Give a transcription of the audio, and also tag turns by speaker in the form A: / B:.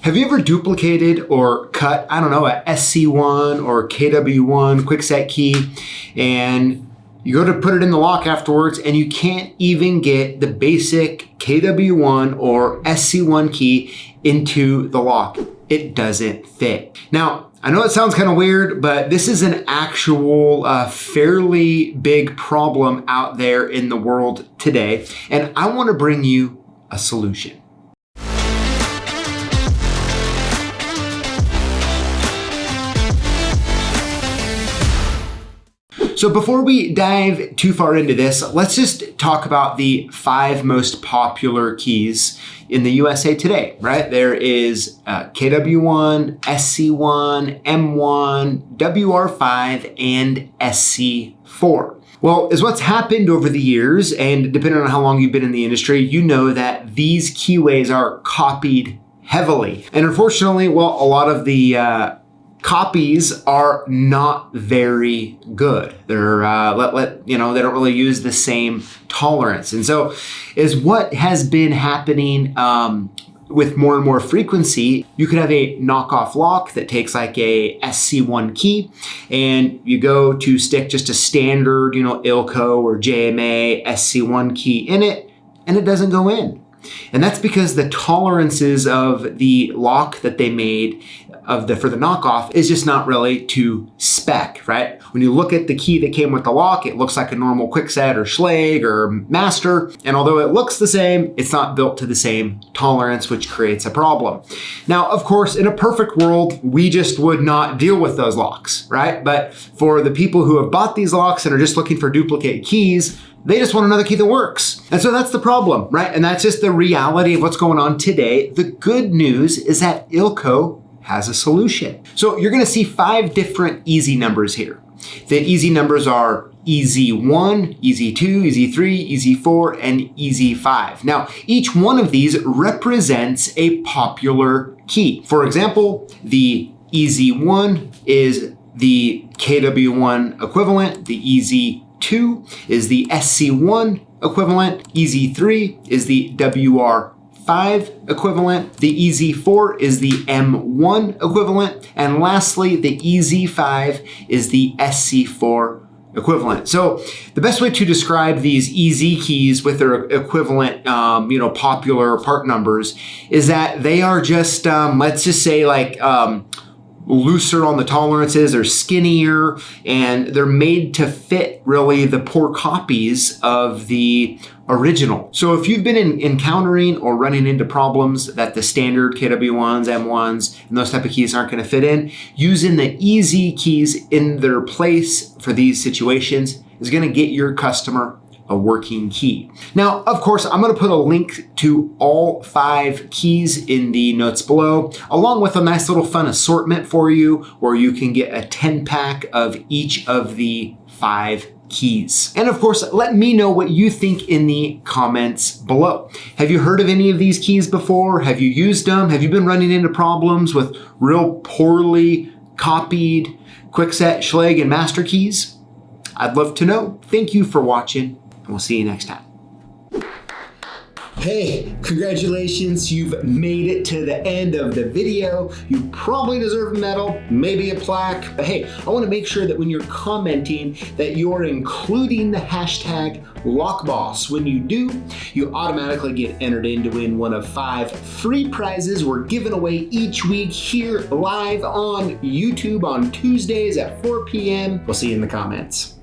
A: Have you ever duplicated or cut, I don't know, a SC1 or KW1 quickset key, and you go to put it in the lock afterwards and you can't even get the basic KW1 or SC1 key into the lock? It doesn't fit. Now, I know it sounds kind of weird, but this is an actual fairly big problem out there in the world today, and I want to bring you a solution. So before we dive too far into this, let's just talk about the 5 most popular keys in the USA today, right? There is KW1, SC1, M1, WR5, and SC4. Well, is what's happened over the years, and depending on how long you've been in the industry, you know that these keyways are copied heavily. And unfortunately, well, a lot of the copies are not very good. They're they don't really use the same tolerance. And so is what has been happening with more and more frequency. You could have a knockoff lock that takes like a SC1 key, and you go to stick just a standard, Ilco or JMA SC1 key in it, and it doesn't go in. And that's because the tolerances of the lock that they made for the knockoff is just not really to spec, right? When you look at the key that came with the lock, it looks like a normal Quickset or Schlage or Master. And although it looks the same, it's not built to the same tolerance, which creates a problem. Now, of course, in a perfect world, we just would not deal with those locks, right? But for the people who have bought these locks and are just looking for duplicate keys, they just want another key that works. And so that's the problem, right? And that's just the reality of what's going on today. The good news is that Ilco has a solution. So you're gonna see 5 different easy numbers here. The easy numbers are EZ1, EZ2, EZ3, EZ4, and EZ5. Now, each one of these represents a popular key. For example, the EZ1 is the KW1 equivalent, the EZ2 is the SC1 equivalent, EZ3 is the WR5 equivalent, the EZ4 is the M1 equivalent, and lastly, the EZ5 is the SC4 equivalent. So the best way to describe these EZ keys with their equivalent, popular part numbers is that they are just, let's just say like, looser on the tolerances, or skinnier, and they're made to fit really the poor copies of the original. So if you've been encountering or running into problems that the standard KW1s, M1s, and those type of keys aren't going to fit in, using the EZ keys in their place for these situations is going to get your customer a working key. Now, of course, I'm going to put a link to all 5 keys in the notes below, along with a nice little fun assortment for you where you can get a 10-pack of each of the 5 keys. And of course, let me know what you think in the comments below. Have you heard of any of these keys before? Have you used them? Have you been running into problems with real poorly copied Quickset, Schlage, and Master keys? I'd love to know. Thank you for watching, and we'll see you next time. Hey, congratulations, you've made it to the end of the video. You probably deserve a medal, maybe a plaque, but hey, I wanna make sure that when you're commenting that you're including the hashtag Lockboss. When you do, you automatically get entered in to win one of 5 free prizes we're giving away each week here live on YouTube on Tuesdays at 4 p.m. We'll see you in the comments.